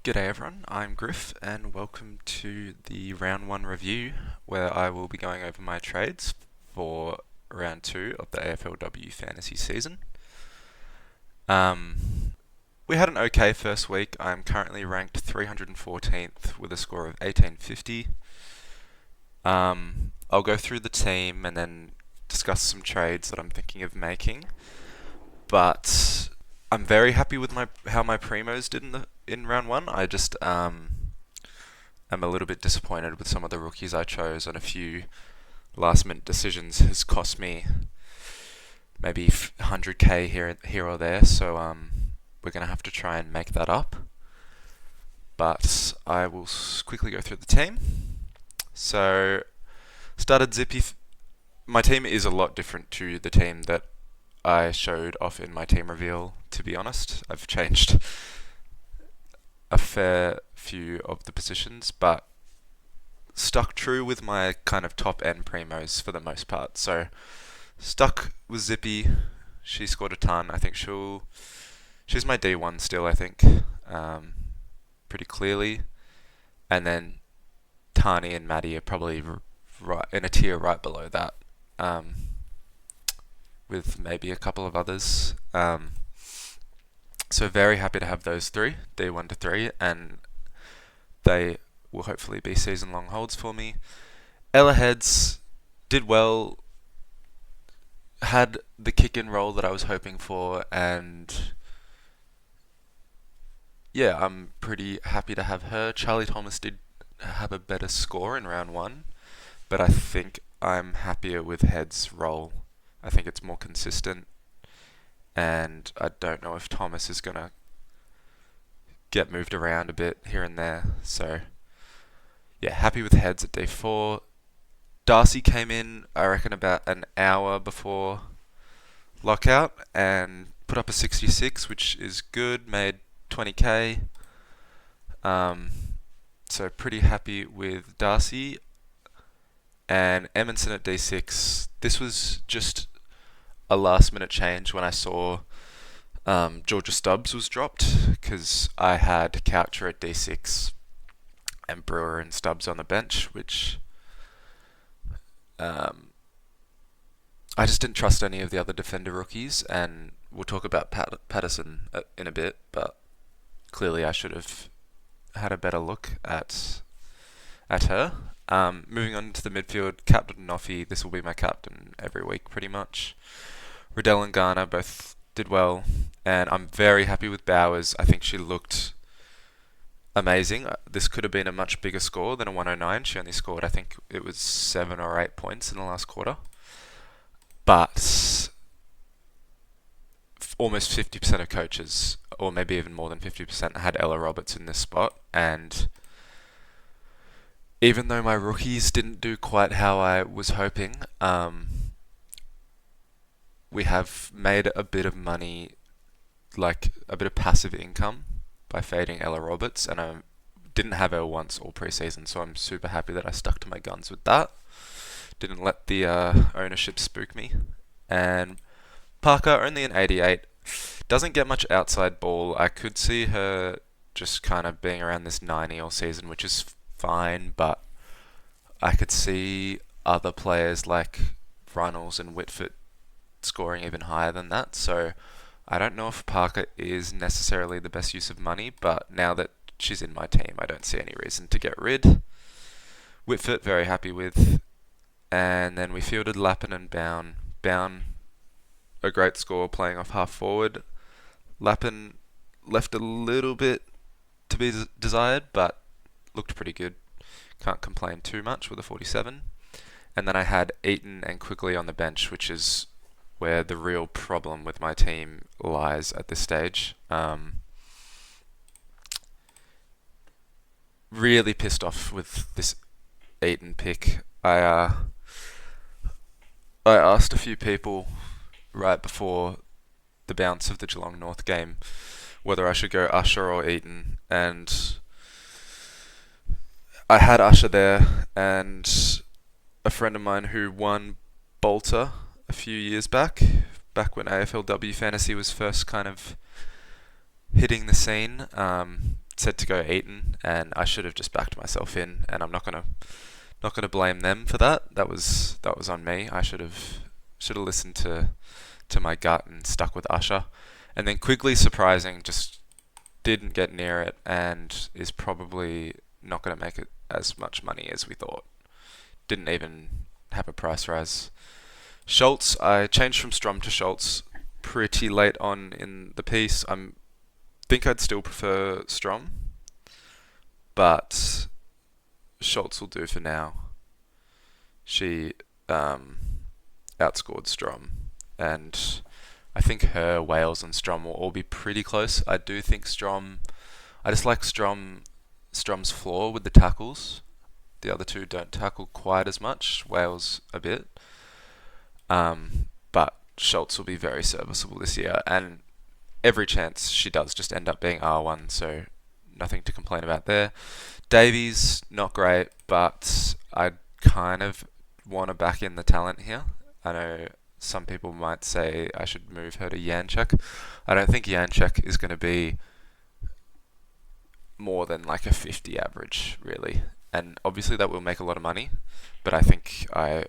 G'day everyone, I'm Griff and welcome to the round 1 review where I will be going over my trades for round 2 of the AFLW fantasy season. We had an okay first week. I'm currently ranked 314th with a score of 1850. I'll go through the team and then discuss some trades that I'm thinking of making, but I'm very happy with how my primos did in round 1. I just am a little bit disappointed with some of the rookies I chose, and a few last minute decisions has cost me maybe 100k here or there. So we're gonna have to try and make that up. But I will quickly go through the team. So started Zippy. My team is a lot different to the team that I showed off in my team reveal. To be honest, I've changed a fair few of the positions, but stuck true with my kind of top end primos for the most part. So stuck with Zippy. She scored a ton. I think she's my D1 still. I think pretty clearly, and then Tani and Maddie are probably right in a tier right below that, with maybe a couple of others. So very happy to have those three, D1 to 3, and they will hopefully be season-long holds for me. Ella Heads did well, had the kick-in role that I was hoping for, and yeah, I'm pretty happy to have her. Charlie Thomas did have a better score in round 1, but I think I'm happier with Heads' role. I think it's more consistent, and I don't know if Thomas is going to get moved around a bit here and there. So yeah, happy with Heads at D4. Darcy came in, I reckon, about an hour before lockout and put up a 66, which is good, made 20k. So pretty happy with Darcy. And Emerson at D6. This was just a last minute change when I saw Georgia Stubbs was dropped, because I had Coucher at D6 and Brewer and Stubbs on the bench, which I just didn't trust any of the other defender rookies, and we'll talk about Patterson in a bit, but clearly I should have had a better look at her. Moving on to the midfield, Captain Noffy. This will be my captain every week pretty much. Riddell and Garner both did well, and I'm very happy with Bowers. I think she looked amazing. This could have been a much bigger score than a 109. She only scored, I think it was 7 or 8 points in the last quarter. But almost 50% of coaches, or maybe even more than 50%, had Ella Roberts in this spot. And even though my rookies didn't do quite how I was hoping, we have made a bit of money, like a bit of passive income, by fading Ella Roberts, and I didn't have her once all preseason, so I'm super happy that I stuck to my guns with that. Didn't let the ownership spook me. And Parker, only an 88, doesn't get much outside ball. I could see her just kind of being around this 90 all season, which is fine, but I could see other players like Runnels and Whitford scoring even higher than that. So I don't know if Parker is necessarily the best use of money, but now that she's in my team, I don't see any reason to get rid. Whitford, very happy with. And then we fielded Lappin and Bown. Bown, a great score playing off half forward. Lappin left a little bit to be desired, but looked pretty good. Can't complain too much with a 47. And then I had Eaton and Quigley on the bench, which is where the real problem with my team lies at this stage. Really pissed off with this Eaton pick. I asked a few people right before the bounce of the Geelong North game whether I should go Usher or Eaton, and I had Usher there, and a friend of mine who won Bolter a few years back when AFLW fantasy was first kind of hitting the scene, said to go Eaton, and I should have just backed myself in, and I'm not gonna blame them for that. That was on me. I should have listened to my gut and stuck with Usher. And then Quigley, surprising, just didn't get near it and is probably not going to make it as much money as we thought. Didn't even have a price rise. Schultz, I changed from Strom to Schultz pretty late on in the piece. I think I'd still prefer Strom, but Schultz will do for now. She outscored Strom, and I think her, Wales, and Strom will all be pretty close. I do think I just like Strom's floor with the tackles. The other two don't tackle quite as much. Wales a bit, but Schultz will be very serviceable this year, and every chance she does just end up being R1, so nothing to complain about there. Davies, not great, but I kind of want to back in the talent here. I know some people might say I should move her to Janček. I don't think Janček is going to be more than like a 50 average, really. And obviously that will make a lot of money, but I think I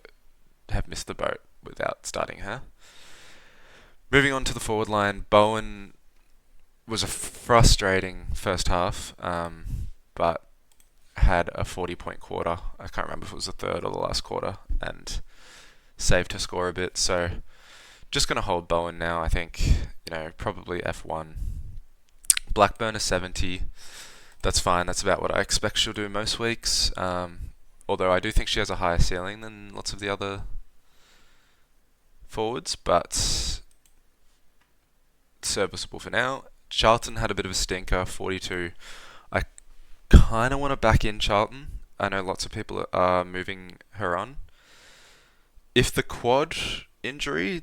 have missed the boat without starting her. Moving on to the forward line, Bowen was a frustrating first half, but had a 40-point quarter. I can't remember if it was the third or the last quarter, and saved her score a bit. So just going to hold Bowen now, I think. Probably F1. Blackburn is 70. That's fine. That's about what I expect she'll do most weeks. Although I do think she has a higher ceiling than lots of the other forwards, but serviceable for now. Charlton had a bit of a stinker, 42. I kind of want to back in Charlton. I know lots of people are moving her on. If the quad injury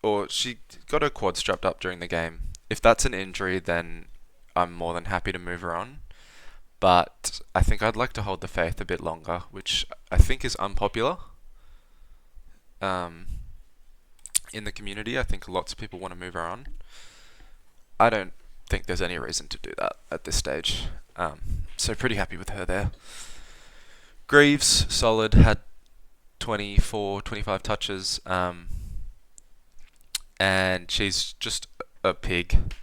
or she got her quad strapped up during the game, if that's an injury, then I'm more than happy to move her on. But I think I'd like to hold the faith a bit longer, which I think is unpopular in the community. I think lots of people want to move her on. I don't think there's any reason to do that at this stage. So pretty happy with her there. Greaves, solid, had 24, 25 touches, and she's just a pig.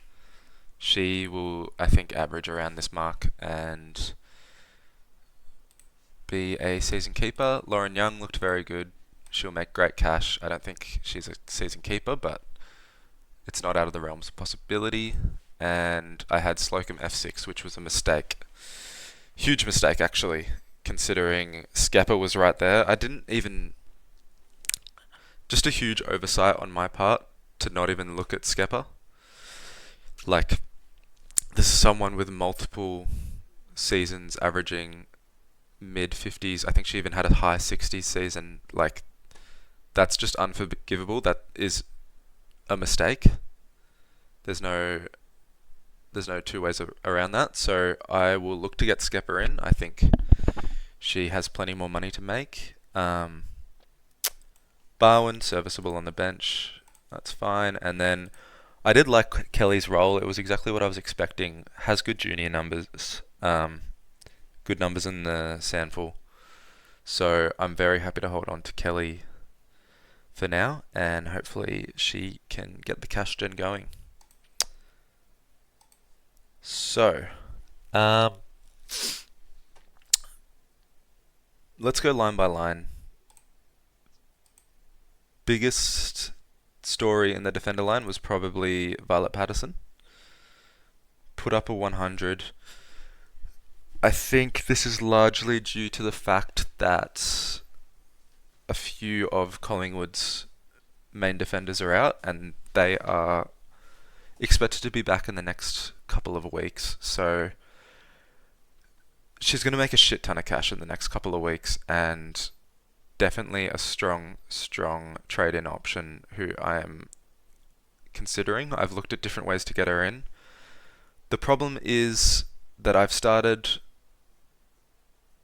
She will, I think, average around this mark and be a season keeper. Lauren Young looked very good. She'll make great cash. I don't think she's a season keeper, but it's not out of the realms of possibility. And I had Slocum F6, which was a mistake. Huge mistake, actually, considering Skepper was right there. Just a huge oversight on my part to not even look at Skepper. Like, this is someone with multiple seasons averaging mid-50s. I think she even had a high 60s season. Like, that's just unforgivable. That is a mistake. There's no two ways around that. So I will look to get Skepper in. I think she has plenty more money to make. Barwin, serviceable on the bench. That's fine. And then I did like Kelly's role. It was exactly what I was expecting. Has good junior numbers. Good numbers in the Sandful. So I'm very happy to hold on to Kelly for now, and hopefully she can get the cash gen going. So, let's go line by line. Biggest story in the defender line was probably Violet Patterson. Put up a 100. I think this is largely due to the fact that a few of Collingwood's main defenders are out, and they are expected to be back in the next couple of weeks. So she's going to make a shit ton of cash in the next couple of weeks, and definitely a strong trade-in option who I am considering. I've looked at different ways to get her in. The problem is that I've started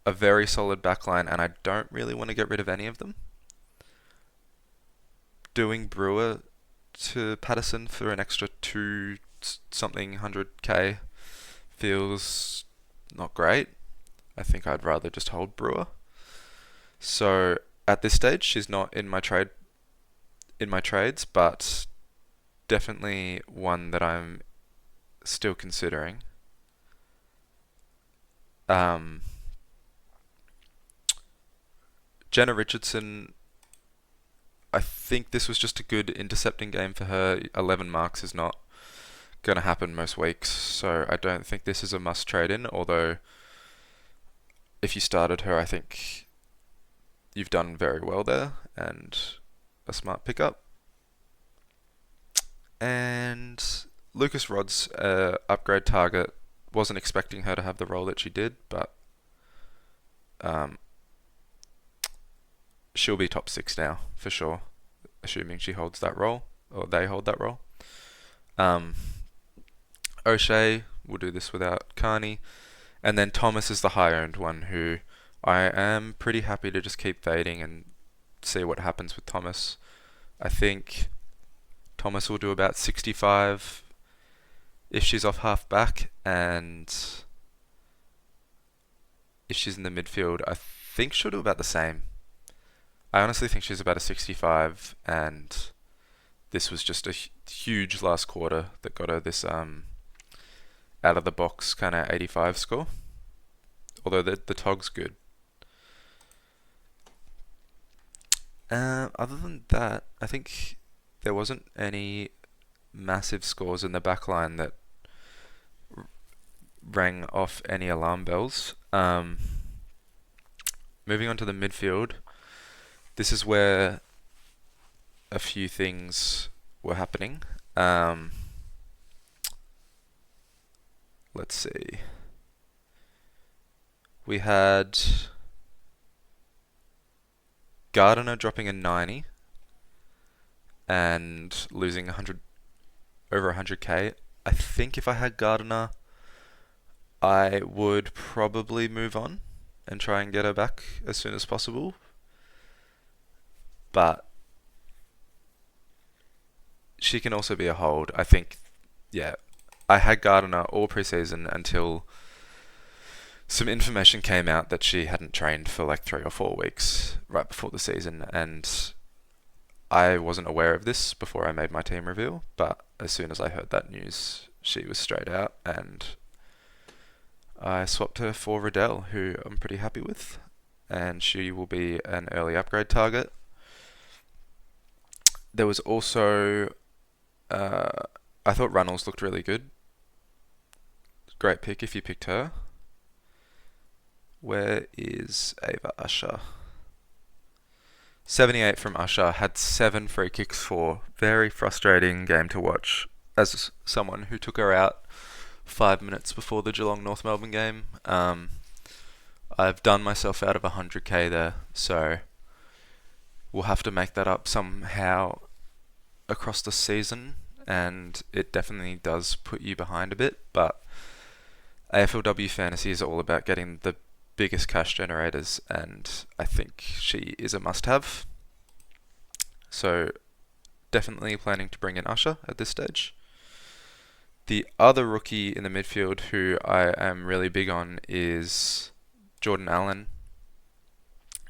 a very solid backline, and I don't really want to get rid of any of them. Doing Brewer to Patterson for an extra 2 something 100k feels not great. I think I'd rather just hold Brewer. So at this stage, she's not in my trades, but definitely one that I'm still considering. Jenna Richardson, I think this was just a good intercepting game for her. 11 marks is not going to happen most weeks, so I don't think this is a must trade in, although if you started her, I think you've done very well there and a smart pickup. And Lucas Rod's upgrade target. Wasn't expecting her to have the role that she did, but she'll be top 6 now for sure, assuming she holds that role or they hold that role. O'Shea will do this without Carney, and then Thomas is the high-owned one who I am pretty happy to just keep fading and see what happens with Thomas. I think Thomas will do about 65 if she's off half back, and if she's in the midfield, I think she'll do about the same. I honestly think she's about a 65, and this was just a huge last quarter that got her this out of the box kind of 85 score. Although the TOG's good. Other than that, I think there wasn't any massive scores in the back line that rang off any alarm bells. Moving on to the midfield, this is where a few things were happening. Let's see. We had Gardiner dropping a 90 and losing over 100k. I think if I had Gardiner, I would probably move on and try and get her back as soon as possible. But she can also be a hold. I think, yeah, I had Gardiner all preseason until some information came out that she hadn't trained for like 3 or 4 weeks right before the season, and I wasn't aware of this before I made my team reveal, but as soon as I heard that news, she was straight out, and I swapped her for Riddell, who I'm pretty happy with, and she will be an early upgrade target. There was also, I thought Runnels looked really good. Great pick if you picked her. Where is Ava Usher? 78 from Usher, had 7 free kicks for. Very frustrating game to watch as someone who took her out 5 minutes before the Geelong North Melbourne game. I've done myself out of 100k there, so we'll have to make that up somehow across the season, and it definitely does put you behind a bit, but AFLW Fantasy is all about getting the biggest cash generators, and I think she is a must-have. So definitely planning to bring in Usher at this stage. The other rookie in the midfield who I am really big on is Jordan Allen.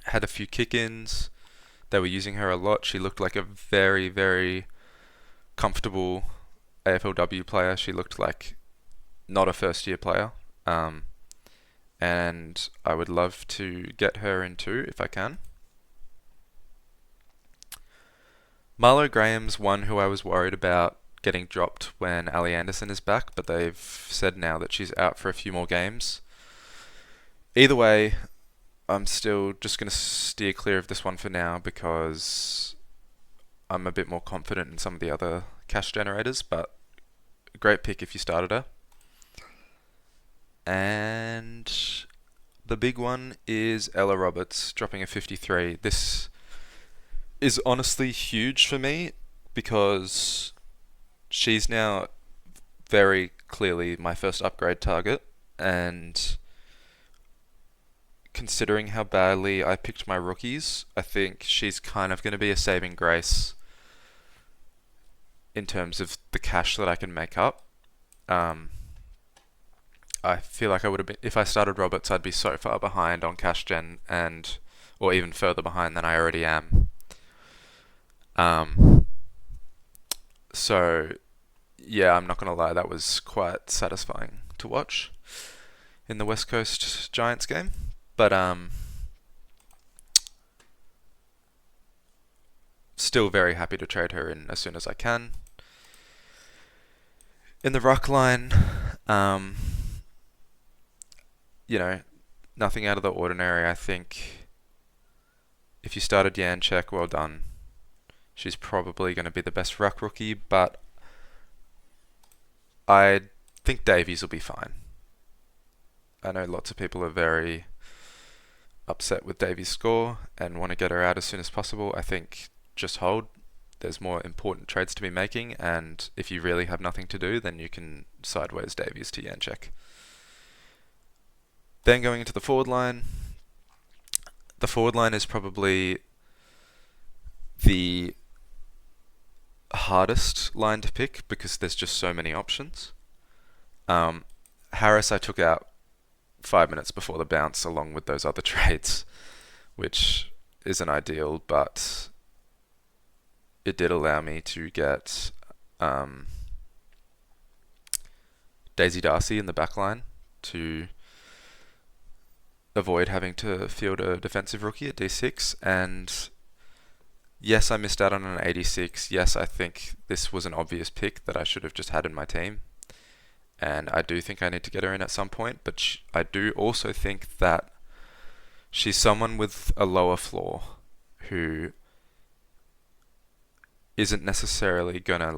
Had a few kick-ins. They were using her a lot. She looked like a very, very comfortable AFLW player. She looked like not a first-year player. And I would love to get her in too if I can. Marlo Graham's one who I was worried about getting dropped when Ali Anderson is back, but they've said now that she's out for a few more games. Either way, I'm still just going to steer clear of this one for now because I'm a bit more confident in some of the other cash generators, but a great pick if you started her. And the big one is Ella Roberts dropping a 53. This is honestly huge for me because she's now very clearly my first upgrade target, and considering how badly I picked my rookies, I think she's kind of going to be a saving grace in terms of the cash that I can make up. I feel like I would have been if I started Roberts, I'd be so far behind on cash gen and or even further behind than I already am. Um, so yeah, I'm not gonna lie, that was quite satisfying to watch in the West Coast Giants game. But still very happy to trade her in as soon as I can. In the ruck line, um, you know, nothing out of the ordinary. I think if you started Janchek, well done. She's probably going to be the best ruck rookie, but I think Davies will be fine. I know lots of people are very upset with Davies' score and want to get her out as soon as possible. I think just hold. There's more important trades to be making, and if you really have nothing to do, then you can sideways Davies to Janchek. Then going into the forward line. The forward line is probably the hardest line to pick because there's just so many options. Harris I took out 5 minutes before the bounce along with those other trades, which isn't ideal, but it did allow me to get Daisy Darcy in the back line to avoid having to field a defensive rookie at D6. And yes, I missed out on an 86. Yes, I think this was an obvious pick that I should have just had in my team. And I do think I need to get her in at some point, but I do also think that she's someone with a lower floor who isn't necessarily gonna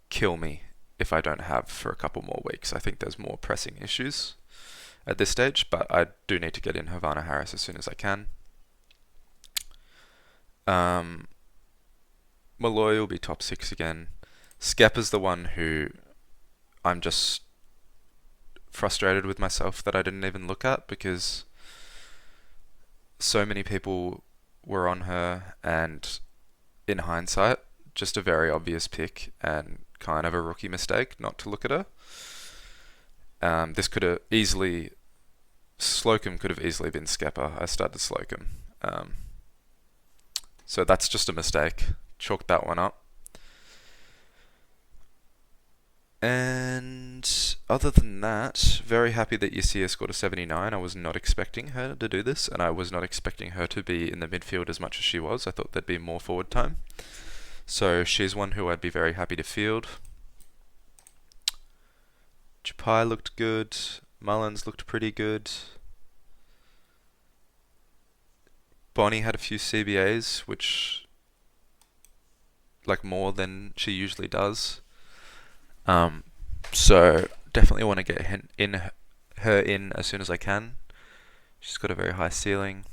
kill me if I don't have for a couple more weeks. I think there's more pressing issues at this stage, but I do need to get in Havana Harris as soon as I can. Malloy will be top 6 again. Skeppa's the one who I'm just frustrated with myself that I didn't even look at because so many people were on her, and in hindsight, just a very obvious pick and kind of a rookie mistake not to look at her. This could have easily, Slocum could have easily been Skeppa. I started Slocum. So that's just a mistake. Chalk that one up. And other than that, very happy that Yassia scored a 79. I was not expecting her to do this, and I was not expecting her to be in the midfield as much as she was. I thought there'd be more forward time. So she's one who I'd be very happy to field. Chapai looked good. Mullins looked pretty good. Bonnie had a few CBAs, which more than she usually does. So definitely want to get her in as soon as I can. She's got a very high ceiling.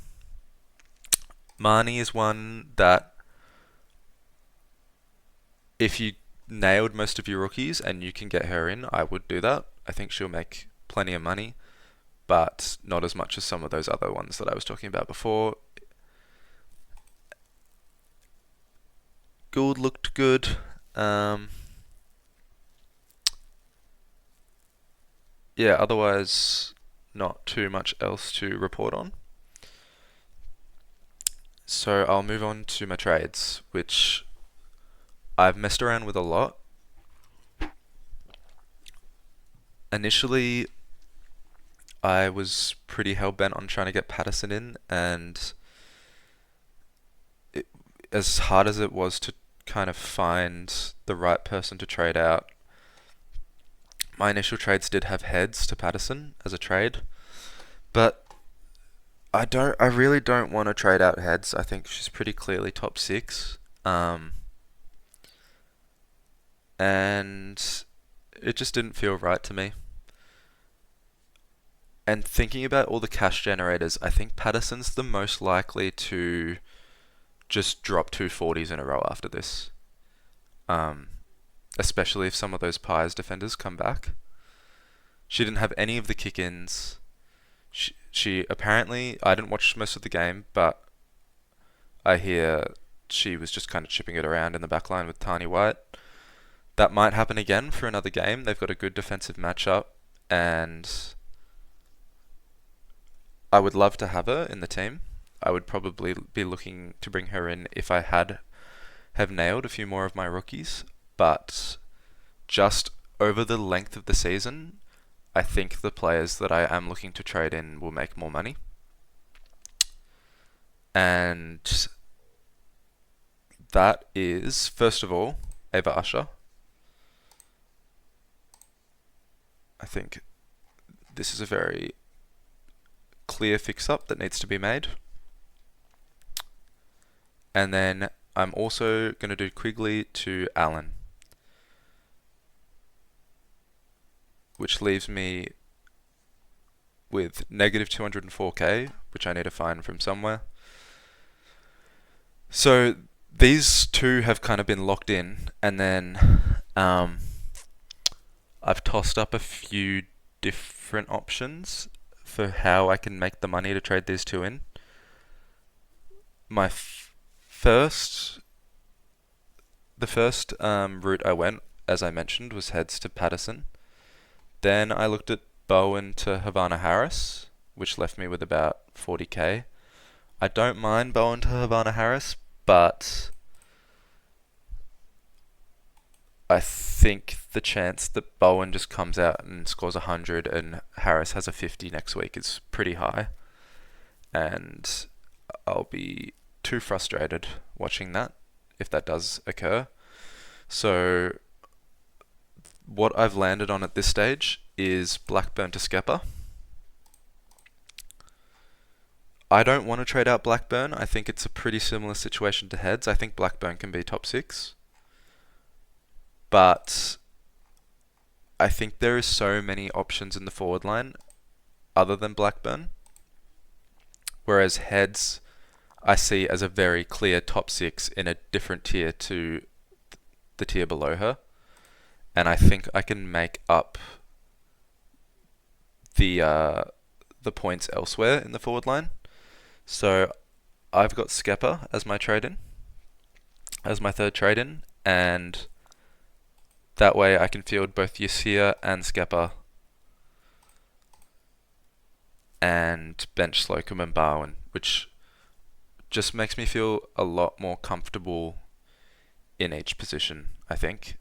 Marnie is one that if you nailed most of your rookies and you can get her in, I would do that. I think she'll make plenty of money, but not as much as some of those other ones that I was talking about before. Gould looked good. Yeah, otherwise not too much else to report on. So I'll move on to my trades, which I've messed around with a lot. Initially, I was pretty hell-bent on trying to get Patterson in, and as hard as it was to kind of find the right person to trade out, my initial trades did have heads to Patterson as a trade, but I really don't want to trade out heads. I think she's pretty clearly top 6. And it just didn't feel right to me. And thinking about all the cash generators, I think Patterson's the most likely to just drop 240s in a row after this. Especially if some of those Pies defenders come back. She didn't have any of the kick-ins. She apparently, I didn't watch most of the game, but I hear she was just kind of chipping it around in the back line with Tani White. That might happen again for another game. They've got a good defensive matchup, and I would love to have her in the team. I would probably be looking to bring her in if I have nailed a few more of my rookies, but just over the length of the season, I think the players that I am looking to trade in will make more money. And that is, first of all, Ava Usher. I think this is a very clear fix-up that needs to be made. And then I'm also going to do Quigley to Allen, which leaves me with negative 204k, which I need to find from somewhere. So these two have kind of been locked in, and then I've tossed up a few different options for how I can make the money to trade these two in. My first route I went, as I mentioned, was heads to Patterson. Then I looked at Bowen to Havana Harris, which left me with about 40k. I don't mind Bowen to Havana Harris, but I think the chance that Bowen just comes out and scores 100 and Harris has a 50 next week is pretty high. And I'll be too frustrated watching that if that does occur. So what I've landed on at this stage is Blackburn to Skepper. I don't want to trade out Blackburn. I think it's a pretty similar situation to heads. I think Blackburn can be top 6. But I think there is so many options in the forward line other than Blackburn. Whereas heads I see as a very clear top 6 in a different tier to the tier below her. And I think I can make up the points elsewhere in the forward line. So I've got Skepper as my trade-in, as my third trade-in, and that way I can field both Yasir and Skepper and bench Slocum and Bowen, which just makes me feel a lot more comfortable in each position, I think.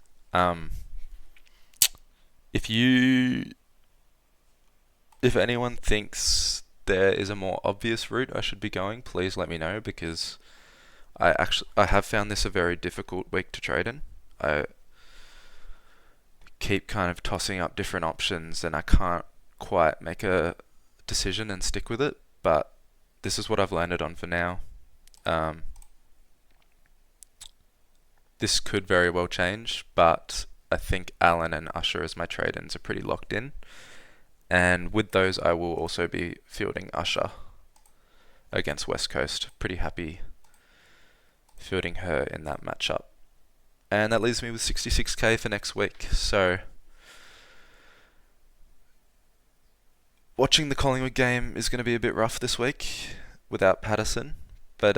If anyone thinks there is a more obvious route I should be going, please let me know, because I have found this a very difficult week to trade in. I keep kind of tossing up different options and I can't quite make a decision and stick with it, but this is what I've landed on for now. This could very well change, but I think Allen and Usher as my trade-ins are pretty locked in. And with those, I will also be fielding Usher against West Coast. Pretty happy fielding her in that matchup. And that leaves me with 66k for next week. So watching the Collingwood game is going to be a bit rough this week without Patterson. But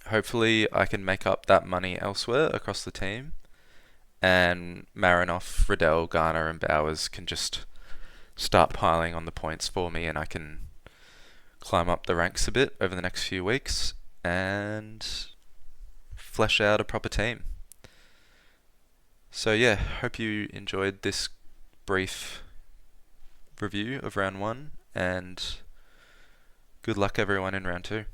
hopefully I can make up that money elsewhere across the team. And Marinoff, Riddell, Garner and Bowers can just start piling on the points for me, and I can climb up the ranks a bit over the next few weeks and flesh out a proper team. So yeah, hope you enjoyed this brief review of round 1, and good luck everyone in round 2.